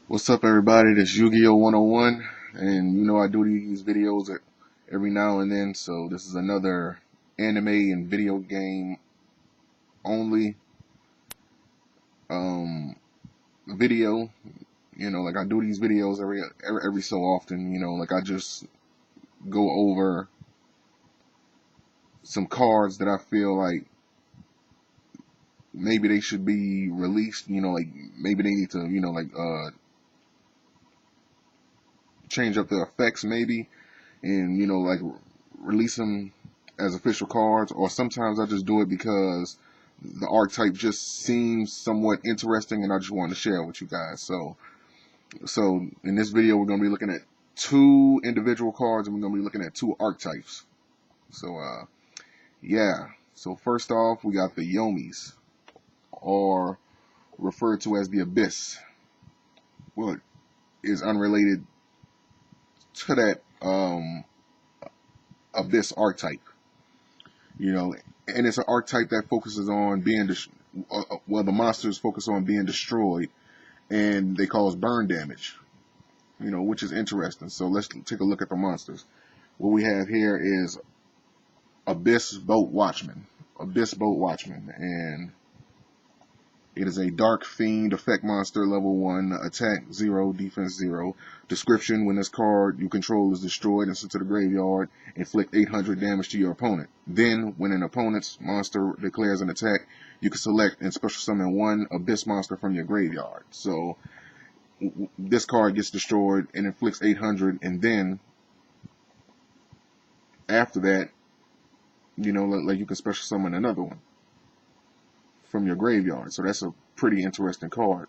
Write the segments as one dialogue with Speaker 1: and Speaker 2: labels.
Speaker 1: What's up, everybody? This YuGiOh 101, and I do these videos every now and then. So this is another anime and video game only um, video. Like I do these videos every so often. Like I just go over some cards that I feel like maybe they should be released. Like maybe they need to change up the effects maybe, and like release them as official cards. Or sometimes I just do it because the archetype just seems somewhat interesting and I just want to share it with you guys. So in this video we're going to be looking at two individual cards, and we're going to be looking at two archetypes. So yeah, so first off we got the Yomis, or referred to as the Abyss. Well, it is unrelated to that Abyss archetype, and it's an archetype that focuses on being the monsters focus on being destroyed, and they cause burn damage, which is interesting. So let's take a look at the monsters. What we have here is Abyss Boat Watchman. And it is a Dark Fiend effect monster, level 1, attack 0, defense 0. Description: when this card you control is destroyed and sent to the graveyard, inflict 800 damage to your opponent. Then, when an opponent's monster declares an attack, you can select and special summon one Abyss monster from your graveyard. So, this card gets destroyed and inflicts 800, and then, after that, like you can special summon another one from your graveyard. So that's a pretty interesting card.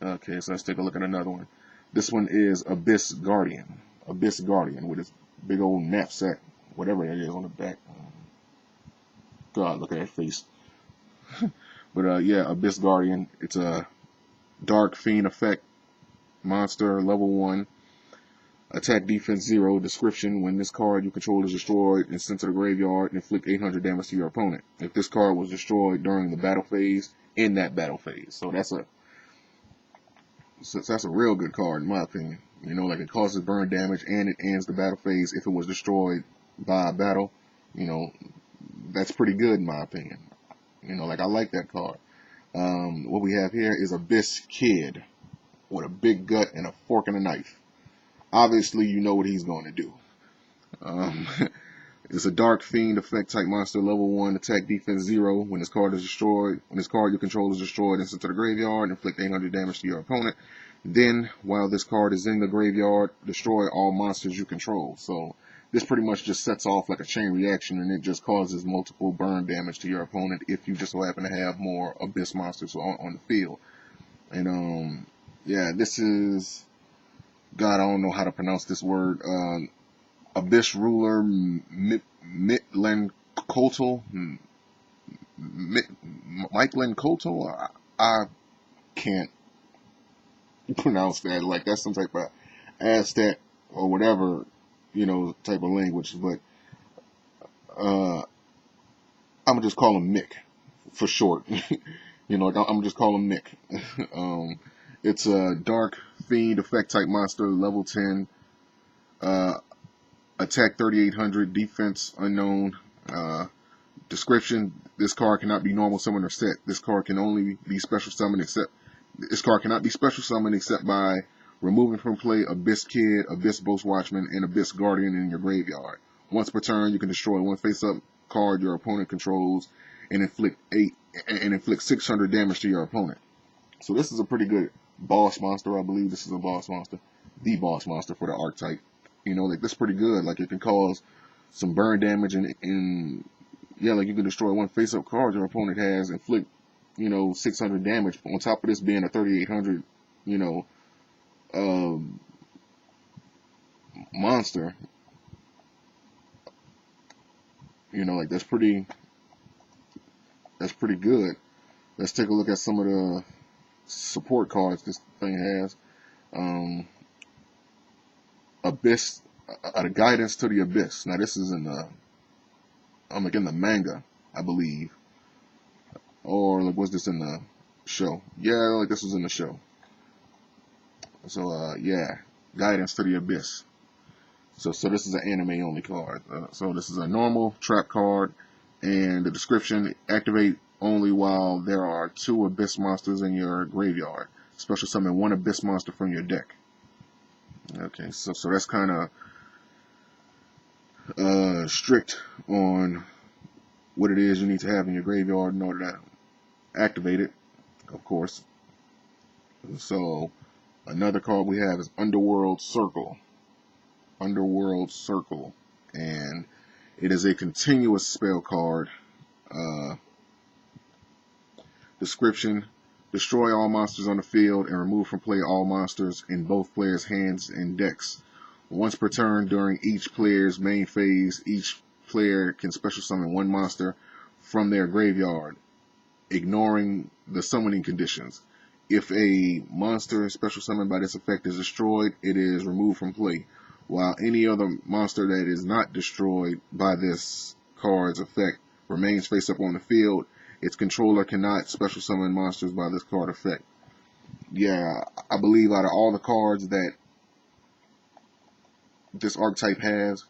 Speaker 1: Okay, so let's take a look at another one. This one is Abyss Guardian. Abyss Guardian with his big old knapsack, whatever that is on the back. God, look at that face. But yeah, Abyss Guardian. It's a Dark Fiend effect monster, level 1. Attack defense 0. Description: when this card you control is destroyed and sent to the graveyard, inflict 800 damage to your opponent. If this card was destroyed during the battle phase, in that battle phase. So that's a real good card in my opinion. Like it causes burn damage and it ends the battle phase if it was destroyed by a battle. That's pretty good in my opinion. Like I like that card. What we have here is Abyss Kid with a big gut and a fork and a knife. Obviously, you know what he's going to do. It's a Dark Fiend effect type monster, level 1, attack defense 0. When this card is destroyed, when this card you control is destroyed and sent to the graveyard, inflict 800 damage to your opponent. Then, while this card is in the graveyard, destroy all monsters you control. So this pretty much just sets off like a chain reaction, and it just causes multiple burn damage to your opponent if you just so happen to have more Abyss monsters on the field. And yeah, this is, God, I don't know how to pronounce this word. Abyss Ruler Mitlan Kotal. Mikelan Kotal? I can't pronounce that. Like that's some type of Aztec or whatever, type of language. But I'm gonna just call him Mick for short. Like I'm gonna just call him Mick. It's a Dark Fiend effect type monster, level 10. Attack 3800, defense unknown. Description: this card cannot be normal summoned or set. This card can only be special summoned except by removing from play Abyss Kid, Abyss Boat Watchman, and Abyss Guardian in your graveyard. Once per turn, you can destroy one face-up card your opponent controls and inflict 600 damage to your opponent. So this is a pretty good boss monster. I believe this is a boss monster, the boss monster for the archetype. Like this is pretty good. Like it can cause some burn damage, and yeah, like you can destroy one face-up card your opponent has, inflict 600 damage. On top of this being a 3800, monster. Like that's pretty good. Let's take a look at some of the support cards this thing has. Abyss, a guidance to the Abyss. Now this is in the manga, I believe, or like was this in the show. Yeah, like this was in the show. So yeah, Guidance to the Abyss. So this is an anime only card. So this is a normal trap card, and the description: activate only while there are 2 abyss monsters in your graveyard. Special summon 1 abyss monster from your deck. Okay, so that's kind of strict on what it is you need to have in your graveyard in order to activate it, of course. So another card we have is Underworld Circle. Underworld Circle, and it is a continuous spell card. Description: destroy all monsters on the field and remove from play all monsters in both players' hands and decks. Once per turn during each player's main phase, each player can special summon 1 monster from their graveyard, ignoring the summoning conditions. If a monster special summoned by this effect is destroyed, it is removed from play, while any other monster that is not destroyed by this card's effect remains face up on the field. Its controller cannot special summon monsters by this card effect. Yeah, I believe out of all the cards that this archetype has,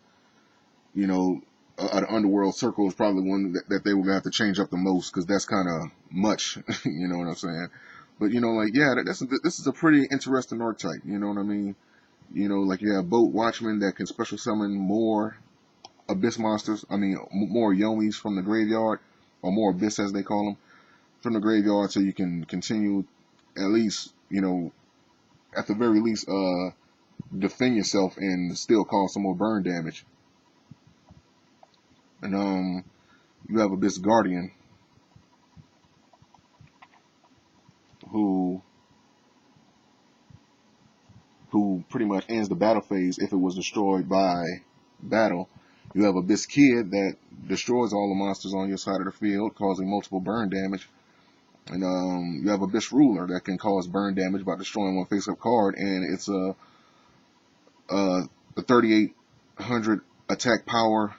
Speaker 1: you know, the Underworld Circle is probably one that they will have to change up the most, because that's kind of much, you know what I'm saying? But, you know, like, yeah, this is a pretty interesting archetype, you know what I mean? You know, like you have Boat Watchmen that can special summon more Abyss monsters, more Yomis from the graveyard, or more Abyss as they call them, from the graveyard, so you can continue, at least, you know, at the very least, defend yourself and still cause some more burn damage. And you have Abyss Guardian, who pretty much ends the battle phase if it was destroyed by battle. You have Abyss Kid that destroys all the monsters on your side of the field, causing multiple burn damage. And you have Abyss Ruler that can cause burn damage by destroying 1 face-up card, and it's a 3800 attack power,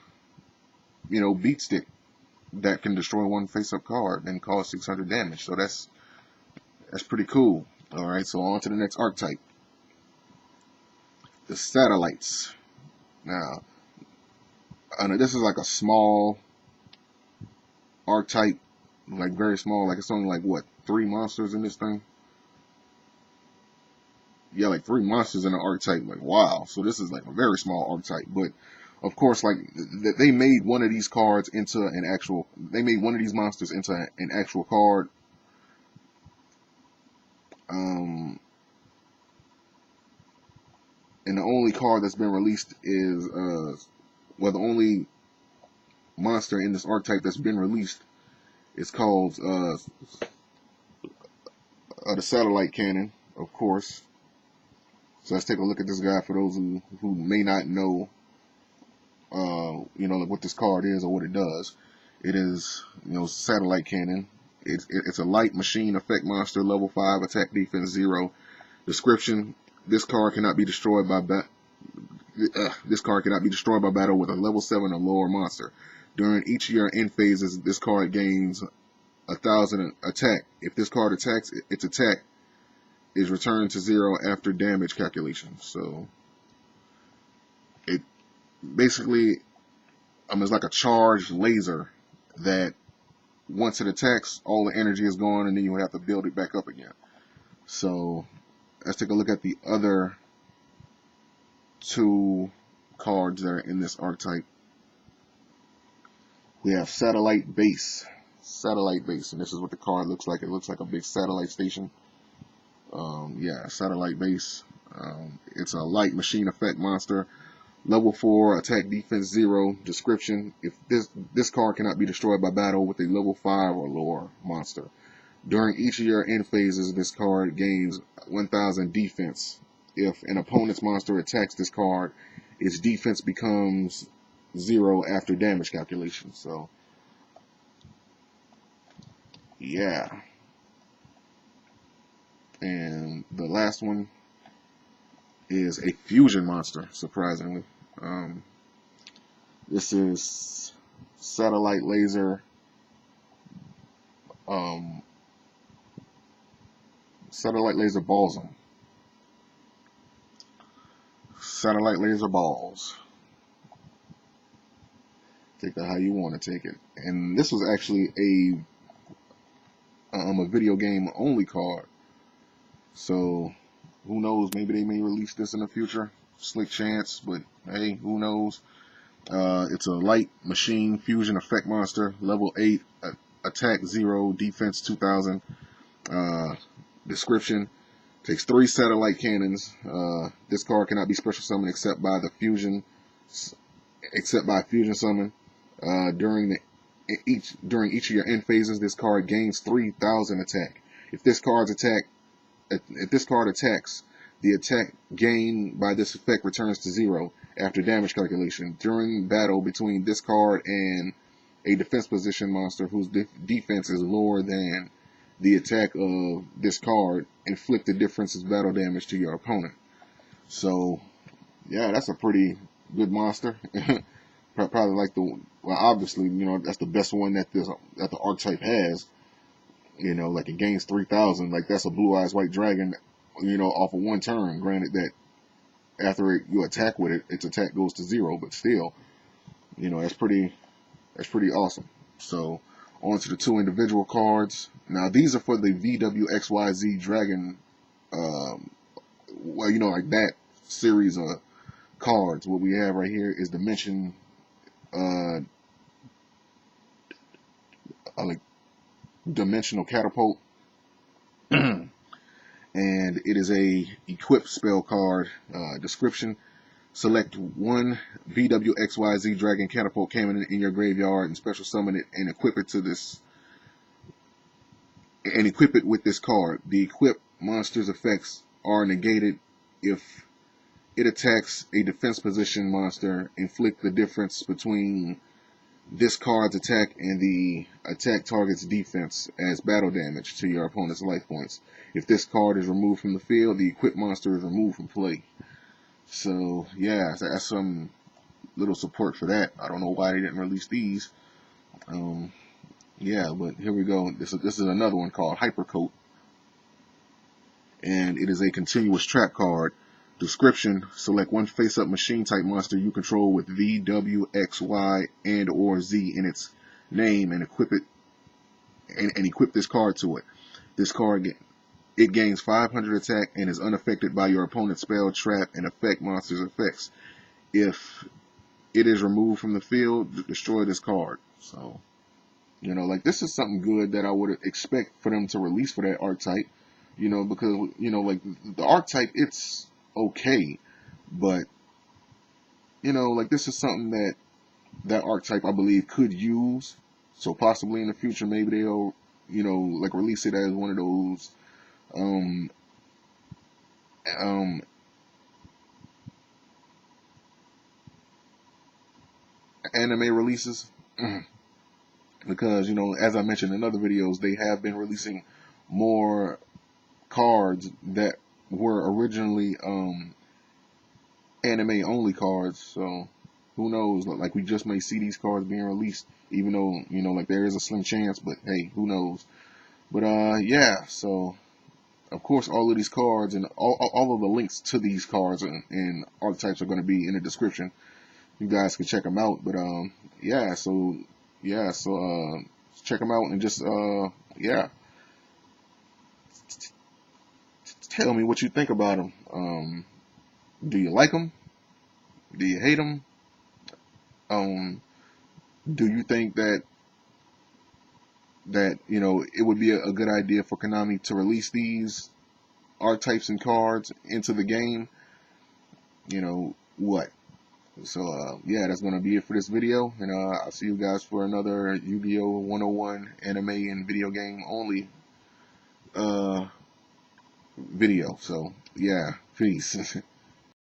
Speaker 1: you know, beat stick that can destroy 1 face-up card and cause 600 damage. So that's pretty cool. All right, so on to the next archetype, the Satellites. Now, I know this is like a small archetype, like very small. Like it's only like what, 3 monsters in this thing? Yeah, like 3 monsters in the archetype. Like, wow. So this is like a very small archetype, but of course, like they made one of these cards into an actual. They made one of these monsters into an actual card. And the only card that's been released is well, the only monster in this archetype that's been released is called the Satellite Cannon, of course. So let's take a look at this guy for those who may not know, you know, what this card is or what it does. It is, you know, Satellite Cannon. It's a light machine effect monster, level 5, attack defense 0. Description: this card cannot be destroyed by battle with a level 7 or lower monster. During each of your end phases, this card gains 1,000 attack. If this card attacks, its attack is returned to 0 after damage calculation. So it basically it's like a charged laser that once it attacks, all the energy is gone, and then you have to build it back up again. So let's take a look at the other 2 cards that are in this archetype. We have Satellite Base. Satellite Base, and this is what the card looks like. It looks like a big satellite station. Yeah, Satellite Base. It's a light machine effect monster, level 4, attack defense 0. Description: if this card cannot be destroyed by battle with a level 5 or lower monster. During each of your end phases, this card gains 1,000 defense. If an opponent's monster attacks this card, its defense becomes 0 after damage calculation. So, yeah. And the last one is a fusion monster, surprisingly. This is Satellite Laser Satellite laser balls. Satellite laser balls. Take that how you want to take it. And this was actually a video game only card. So who knows? Maybe they may release this in the future. Slick chance, but hey, who knows? It's a light machine fusion effect monster, level 8, attack 0, defense 2000. Description: takes 3 satellite cannons. This card cannot be special summoned except by fusion summon. During each of your end phases, this card gains 3,000 attack. If this card attacks, the attack gained by this effect returns to 0 after damage calculation. During battle between this card and a defense position monster whose defense is lower than the attack of this card, inflict the difference as battle damage to your opponent. So, yeah, that's a pretty good monster. Probably like obviously, that's the best one that the archetype has. Like it gains 3,000. Like that's a Blue Eyes White Dragon, off of 1 turn. Granted that after you attack with it, its attack goes to 0, but still, that's pretty awesome. So on to the 2 individual cards. Now these are for the VWXYZ Dragon, like that series of cards. What we have right here is Dimension, like Dimensional Catapult. And it is a equip spell card. Description: select 1 VWXYZ Dragon Catapult cannon in your graveyard and special summon it and equip it with this card. The equipped monster's effects are negated if it attacks a defense position monster. Inflict the difference between this card's attack and the attack target's defense as battle damage to your opponent's life points. If this card is removed from the field, the equipped monster is removed from play. So yeah, that's some little support for that. I don't know why they didn't release these. Yeah, but here we go. This is another one called Hypercoat, and it is a continuous trap card. Description: select 1 face-up machine type monster you control with V, W, X, Y, and or Z in its name and equip it and equip this card to it. This card gains 500 attack and is unaffected by your opponent's spell, trap, and effect monster's effects. If it is removed from the field, destroy this card. So, like this is something good that I would expect for them to release for that archetype. Because like the archetype, it's okay, but like this is something that archetype I believe could use. So possibly in the future, maybe they'll like release it as one of those anime releases. Because as I mentioned in other videos, they have been releasing more cards that were originally anime only cards. So who knows, like we just may see these cards being released, even though like there is a slim chance, but hey, who knows. But yeah, so of course all of these cards and all of the links to these cards and archetypes are going to be in the description. You guys can check them out. But yeah, so check them out and just yeah, tell me what you think about them. Do you like them? Do you hate them? Do you think that it would be a good idea for Konami to release these archetypes and cards into the game? What? So yeah, that's gonna be it for this video, and I'll see you guys for another Yu-Gi-Oh 101 anime and video game only video. So yeah, peace.